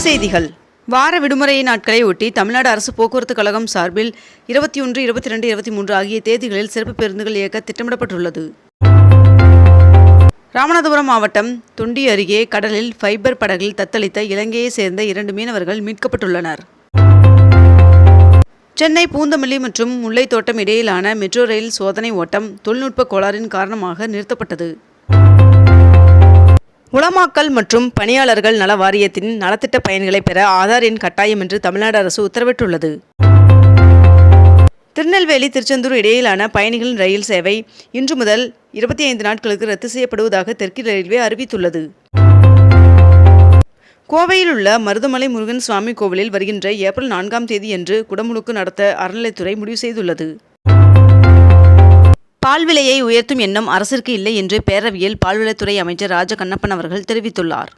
செய்திகள். வார விடுமுறை நாட்களை ஒட்டி தமிழ்நாடு அரசு போக்குவரத்து கழகம் சார்பில் 21, 22, 23 ஆகிய தேதிகளில் சிறப்பு பேருந்துகள் இயக்க திட்டமிடப்பட்டுள்ளது. ராமநாதபுரம் மாவட்டம் தொண்டி அருகே கடலில் ஃபைபர் படகில் தத்தளித்த இலங்கையை சேர்ந்த 2 மீனவர்கள் மீட்கப்பட்டுள்ளனர். சென்னை பூந்தமல்லி மற்றும் முல்லைத்தோட்டம் இடையிலான மெட்ரோ ரயில் சோதனை ஓட்டம் தொழில்நுட்ப கோளாறின் காரணமாக நிறுத்தப்பட்டது. உலமாக்கல் மற்றும் பணியாளர்கள் நல வாரியத்தின் நலத்திட்ட பயன்களை பெற ஆதார் எண் கட்டாயம் என்று தமிழ்நாடு அரசு உத்தரவிட்டுள்ளது. திருநெல்வேலி திருச்செந்தூர் இடையிலான பயணிகளின் ரயில் சேவை இன்று முதல் 25 நாட்களுக்கு ரத்து செய்யப்படுவதாக தெற்கு ரயில்வே அறிவித்துள்ளது. கோவையில் உள்ள மருதமலை முருகன் சுவாமி கோவிலில் வருகின்ற ஏப்ரல் 4ஆம் தேதியன்று குடமுழுக்கு நடத்த அறநிலைத்துறை முடிவு செய்துள்ளது. பால் விலையை உயர்த்தும் எண்ணம் அரசிற்கு இல்லை என்று பேரவையில் பால்வளத்துறை அமைச்சர் ராஜ கண்ணப்பன் அவர்கள் தெரிவித்துள்ளார்.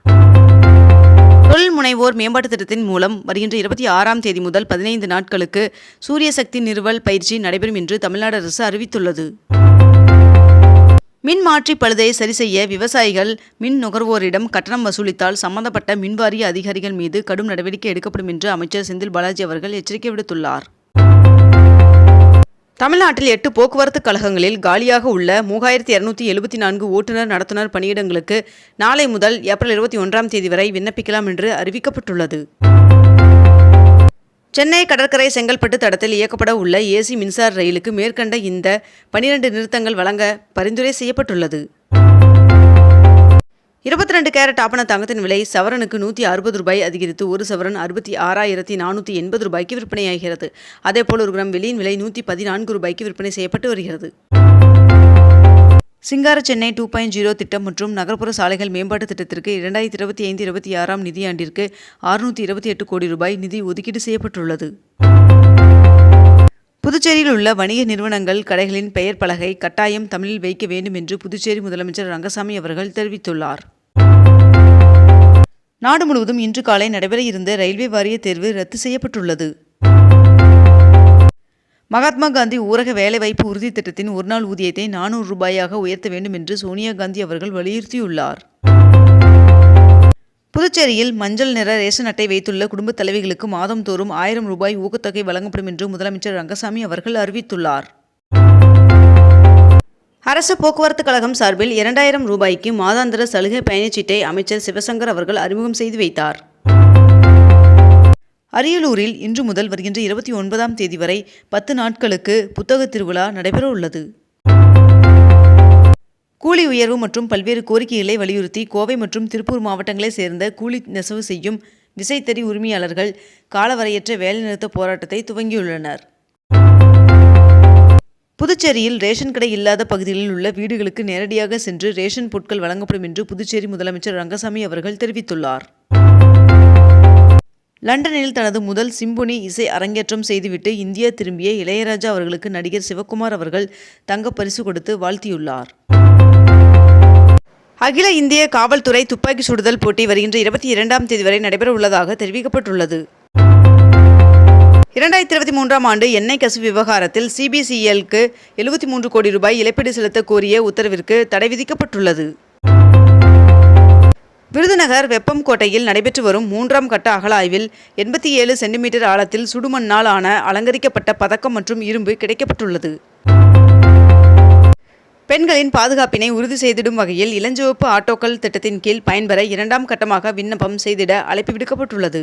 தொழில் முனைவோர் மேம்பாட்டு திட்டத்தின் மூலம் வருகின்ற 26ஆம் தேதி முதல் 15 நாட்களுக்கு சூரிய சக்தி நிறுவல் பயிற்சி நடைபெறும் என்று தமிழ்நாடு அரசு அறிவித்துள்ளது. மின் மாற்றி பழுதை சரி செய்ய விவசாயிகள் மின் நுகர்வோரிடம் கட்டணம் வசூலித்தால் சம்பந்தப்பட்ட மின்வாரிய அதிகாரிகள் மீது கடும் நடவடிக்கை எடுக்கப்படும் என்று அமைச்சர் செந்தில் பாலாஜி அவர்கள் எச்சரிக்கை விடுத்துள்ளார். தமிழ்நாட்டில் 8 போக்குவரத்து கழகங்களில் காலியாக உள்ள 3274 ஓட்டுநர் நடத்துனர் பணியிடங்களுக்கு நாளை முதல் ஏப்ரல் 21ஆம் தேதி வரை விண்ணப்பிக்கலாம் என்று அறிவிக்கப்பட்டுள்ளது. சென்னை கடற்கரை செங்கல்பட்டு தடத்தில் இயக்கப்பட உள்ள ஏசி மின்சார ரயிலுக்கு மேற்கண்ட இந்த 12 நிறுத்தங்கள் வழங்க பரிந்துரை செய்யப்பட்டுள்ளது. 22 கேரட் ஆபண தங்கத்தின் விலை சவரனுக்கு ₹160 அதிகரித்து 1 சவரன் 66,480 ரூபாய்க்கு விற்பனையாகிறது. அதேபோல் 1 கிராம் வெள்ளியின் விலை ₹114 விற்பனை செய்யப்பட்டு வருகிறது. சிங்கார சென்னை 2.0 திட்டம் மற்றும் நகர்ப்புற சாலைகள் மேம்பாட்டு திட்டத்திற்கு 2025-26ஆம் நிதியாண்டிற்கு ₹628 கோடி நிதி ஒதுக்கீடு செய்யப்பட்டுள்ளது. புதுச்சேரியில் உள்ள வணிக நிறுவனங்கள் கடைகளின் பெயர் பலகை கட்டாயம் தமிழில் வைக்க வேண்டும் என்று புதுச்சேரி முதலமைச்சர் ரங்கசாமி அவர்கள் தெரிவித்துள்ளார். நாடு முழுவதும் இன்று காலை நடைபெற இருந்த ரயில்வே வாரிய தேர்வு ரத்து செய்யப்பட்டுள்ளது. மகாத்மா காந்தி ஊரக வேலைவாய்ப்பு உறுதி திட்டத்தின் ஒருநாள் ஊதியத்தை ₹400 உயர்த்த வேண்டும் என்று சோனியா காந்தி அவர்கள் வலியுறுத்தியுள்ளார். புதுச்சேரியில் மஞ்சள் நிற ரேஷன் அட்டை வைத்துள்ள குடும்பத் தலைவிகளுக்கு மாதம் தோறும் ₹1000 ஊக்கத்தொகை வழங்கப்படும் என்று முதலமைச்சர் ரங்கசாமி அவர்கள் அறிவித்துள்ளார். அரசு போக்குவரத்து கழகம் சார்பில் ₹2000 மாதாந்திர சலுகை பயணச்சீட்டை அமைச்சர் சிவசங்கர் அவர்கள் அறிமுகம் செய்து வைத்தார். அரியலூரில் இன்று முதல் வருகின்ற 29ஆம் தேதி வரை 10 நாட்களுக்கு புத்தக திருவிழா நடைபெற உள்ளது. கூலி உயர்வு மற்றும் பல்வேறு கோரிக்கைகளை வலியுறுத்தி கோவை மற்றும் திருப்பூர் மாவட்டங்களைச் சேர்ந்த கூலி நெசவு செய்யும் விசைத்தறி உரிமையாளர்கள் காலவரையற்ற வேலைநிறுத்த போராட்டத்தை துவங்கியுள்ளனர். புதுச்சேரியில் ரேஷன் கடை இல்லாத பகுதிகளில் உள்ள வீடுகளுக்கு நேரடியாக சென்று ரேஷன் பொருட்கள் வழங்கப்படும் என்று புதுச்சேரி முதலமைச்சர் ரங்கசாமி அவர்கள் தெரிவித்துள்ளார். லண்டனில் தனது முதல் சிம்பொனி இசை அரங்கேற்றம் செய்துவிட்டு இந்தியா திரும்பிய இளையராஜா அவர்களுக்கு நடிகர் சிவகுமார் அவர்கள் தங்கப் பரிசு கொடுத்து வாழ்த்தியுள்ளார். அகில இந்திய காவல்துறை துப்பாக்கி சுடுதல் போட்டி வருகின்ற 22ஆம் தேதி வரை நடைபெற உள்ளதாக தெரிவிக்கப்பட்டுள்ளது. 2023ஆம் ஆண்டு எண்ணெய் கசிவு விவகாரத்தில் CBCLக்கு ₹73 கோடி இழப்பீடு செலுத்த கோரிய உத்தரவிற்கு தடை விதிக்கப்பட்டுள்ளது. விருதுநகர் வெப்பம்கோட்டையில் நடைபெற்று வரும் 3ஆம் கட்ட அகழ ஆய்வில் 87 சென்டிமீட்டர் ஆழத்தில் சுடுமண்ணால் ஆன அலங்கரிக்கப்பட்ட பதக்கம் மற்றும் இரும்பு கிடைக்கப்பட்டுள்ளது. பெண்களின் பாதுகாப்பினை உறுதி செய்திடும் வகையில் இளஞ்சிவப்பு ஆட்டோக்கள் திட்டத்தின் கீழ் பயன்பெற 2ஆம் கட்டமாக விண்ணப்பம் செய்திட அழைப்பு விடுக்கப்பட்டுள்ளது.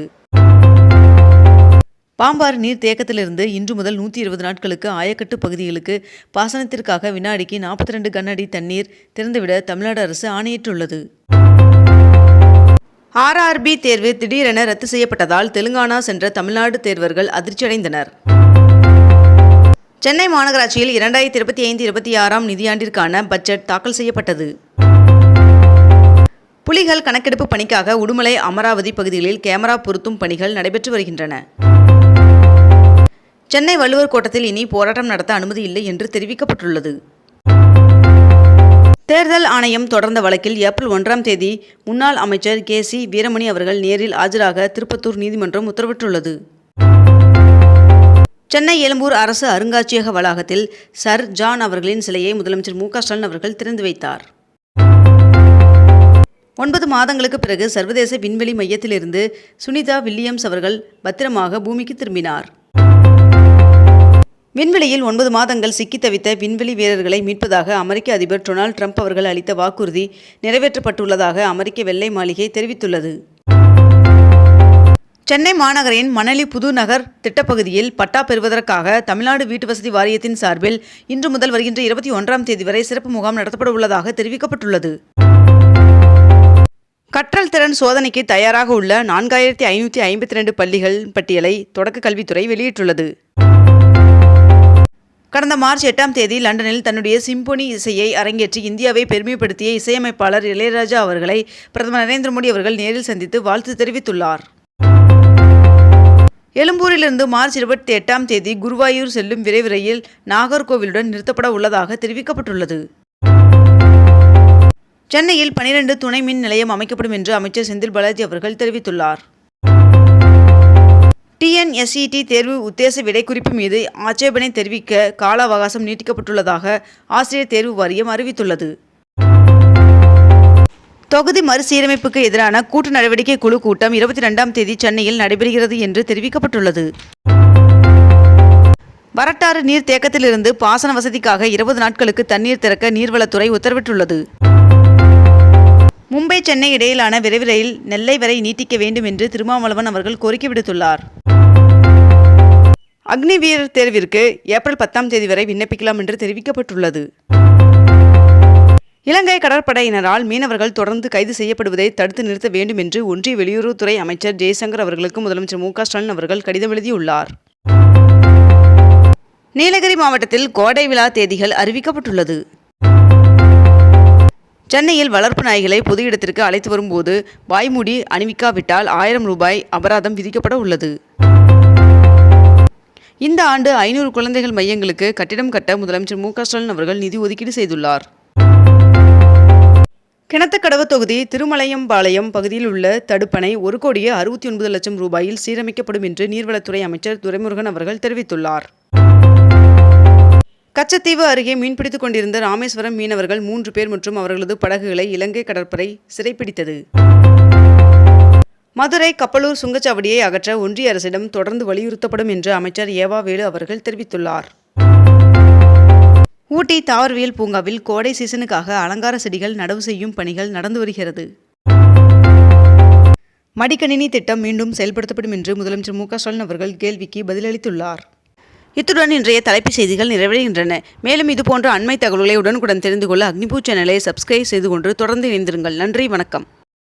பாம்பாறு நீர் தேக்கத்திலிருந்து இன்று முதல் 120 நாட்களுக்கு ஆயக்கட்டு பகுதிகளுக்கு பாசனத்திற்காக வினாடிக்கு 42 கன அடி தண்ணீர் திறந்துவிட தமிழ்நாடு அரசு ஆணையிட்டுள்ளது. RRB தேர்வு திடீரென ரத்து செய்யப்பட்டதால் தெலுங்கானா சென்ற தமிழ்நாடு தேர்வர்கள் அதிர்ச்சியடைந்தனர். சென்னை மாநகராட்சியில் 2025-26ஆம் நிதியாண்டிற்கான பட்ஜெட் தாக்கல் செய்யப்பட்டது. புலிகள் கணக்கெடுப்பு பணிக்காக உடுமலை அமராவதி பகுதிகளில் கேமரா பொருத்தும் பணிகள் நடைபெற்று வருகின்றன. சென்னை வள்ளுவர் கோட்டத்தில் இனி போராட்டம் நடத்த அனுமதி இல்லை என்று தெரிவிக்கப்பட்டுள்ளது. தேர்தல் ஆணையம் தொடர்ந்த வழக்கில் ஏப்ரல் 1ஆம் தேதி முன்னாள் அமைச்சர் KC வீரமணி அவர்கள் நேரில் ஆஜராக திருப்பத்தூர் நீதிமன்றம் உத்தரவிட்டுள்ளது. சென்னை எழும்பூர் அரசு அருங்காட்சியக வளாகத்தில் சர் ஜான் அவர்களின் சிலையை முதலமைச்சர் மு.க. ஸ்டாலின் அவர்கள் திறந்து வைத்தார். 9 மாதங்களுக்கு பிறகு சர்வதேச விண்வெளி மையத்திலிருந்து சுனிதா வில்லியம்ஸ் அவர்கள் பத்திரமாக பூமிக்கு திரும்பினார். விண்வெளியில் 9 மாதங்கள் சிக்கி தவித்த விண்வெளி வீரர்களை மீட்பதாக அமெரிக்க அதிபர் டொனால்ட் ட்ரம்ப் அவர்கள் அளித்த வாக்குறுதி நிறைவேற்றப்பட்டுள்ளதாக அமெரிக்க வெள்ளை மாளிகை தெரிவித்துள்ளது. சென்னை மாநகரின் மணலி புதுநகர் திட்டப்பகுதியில் பட்டா பெறுவதற்காக தமிழ்நாடு வீட்டுவசதி வாரியத்தின் சார்பில் இன்று முதல் வருகின்ற 21ஆம் தேதி வரை சிறப்பு முகாம் நடத்தப்பட உள்ளதாக தெரிவிக்கப்பட்டுள்ளது. கற்றல் திறன் சோதனைக்கு தயாராக உள்ள 4552 பள்ளிகள் பட்டியலை தொடக்க கல்வித்துறை வெளியிட்டுள்ளது. கடந்த மார்ச் 8ஆம் தேதி லண்டனில் தன்னுடைய சிம்பொனி இசையை அரங்கேற்றி இந்தியாவை பெருமைப்படுத்திய இசையமைப்பாளர் இளையராஜா அவர்களை பிரதமர் நரேந்திர மோடி அவர்கள் நேரில் சந்தித்து வாழ்த்து தெரிவித்துள்ளார். எழும்பூரிலிருந்து மார்ச் 28ஆம் தேதி குருவாயூர் செல்லும் விரைவு ரயில் நாகர்கோவிலுடன் நிறுத்தப்பட உள்ளதாக தெரிவிக்கப்பட்டுள்ளது. சென்னையில் 12 துணை மின் நிலையம் அமைக்கப்படும் என்று அமைச்சர் செந்தில் பாலாஜி அவர்கள் தெரிவித்துள்ளார். TNSET தேர்வு உத்தேச விடை குறிப்பு மீது ஆட்சேபனை தெரிவிக்க கால அவகாசம் நீட்டிக்கப்பட்டுள்ளதாக ஆசிரியர் தேர்வு வாரியம் அறிவித்துள்ளது. தொகுதி மறுசீரமைப்புக்கு எதிரான கூட்டு நடவடிக்கை குழு கூட்டம் 22ஆம் தேதி சென்னையில் நடைபெறுகிறது என்று தெரிவிக்கப்பட்டுள்ளது. வரட்டாறு நீர் தேக்கத்திலிருந்து பாசன வசதிக்காக 20 நாட்களுக்கு தண்ணீர் திறக்க நீர்வளத்துறை உத்தரவிட்டுள்ளது. மும்பை சென்னை இடையிலான விரைவு ரயில் நெல்லை வரை நீட்டிக்க வேண்டும் என்று திருமாவளவன் அவர்கள் கோரிக்கை விடுத்துள்ளார். அக்னி வீரர் தேர்விற்கு ஏப்ரல் 10ஆம் தேதி வரை விண்ணப்பிக்கலாம் என்று தெரிவிக்கப்பட்டுள்ளது. இலங்கை கடற்படையினரால் மீனவர்கள் தொடர்ந்து கைது செய்யப்படுவதை தடுத்து நிறுத்த வேண்டும் என்று ஒன்றிய வெளியுறவுத்துறை அமைச்சர் ஜெய்சங்கர் அவர்களுக்கு முதலமைச்சர் மு.க. ஸ்டாலின் அவர்கள் கடிதம் எழுதியுள்ளார். நீலகிரி மாவட்டத்தில் கோடை விழா தேதிகள் அறிவிக்கப்பட்டுள்ளது. சென்னையில் வளர்ப்பு நாய்களை பொது இடத்திற்கு அழைத்து வரும்போது வாய்மூடி அணிவிக்காவிட்டால் 1000 ரூபாய் அபராதம் விதிக்கப்பட உள்ளது. இந்த ஆண்டு 500 குழந்தைகள் மையங்களுக்கு கட்டிடம் கட்ட முதலமைச்சர் மு.க. ஸ்டாலின் அவர்கள் நிதி ஒதுக்கீடு செய்துள்ளார். கிணத்துக்கடவு தொகுதி திருமலையம்பாளையம் பகுதியில் உள்ள தடுப்பணை 1,69,00,000 ரூபாயில் சீரமைக்கப்படும் என்று நீர்வளத்துறை அமைச்சர் துரைமுருகன் அவர்கள் தெரிவித்துள்ளார். கச்சத்தீவு அருகே மீன்பிடித்துக் கொண்டிருந்த ராமேஸ்வரம் மீனவர்கள் 3 பேர் மற்றும் அவர்களது படகுகளை இலங்கை கடற்படை சிறைப்பிடித்தது. மதுரை கப்பலூர் சுங்கச்சாவடியை அகற்ற ஒன்றிய அரசிடம் தொடர்ந்து வலியுறுத்தப்படும் என்று அமைச்சர் ஏவா வேலு அவர்கள் தெரிவித்துள்ளார். ஊட்டி தாவரவியல் பூங்காவில் கோடை சீசனுக்காக அலங்கார செடிகள் நடவு செய்யும் பணிகள் நடந்து வருகிறது. மடிக்கணினி திட்டம் மீண்டும் செயல்படுத்தப்படும் என்று முதலமைச்சர் மு.க. ஸ்டாலின் அவர்கள் கேள்விக்கு பதிலளித்துள்ளார். இத்துடன் இன்றைய தலைப்புச் செய்திகள் நிறைவடைகின்றன. மேலும் இதுபோன்ற அண்மை தகவல்களை உடனுக்குடன் தெரிந்து கொள்ள அக்னிபூ சேனலை சப்ஸ்கிரைப் செய்து கொண்டு தொடர்ந்து இணைந்திருங்கள். நன்றி, வணக்கம்.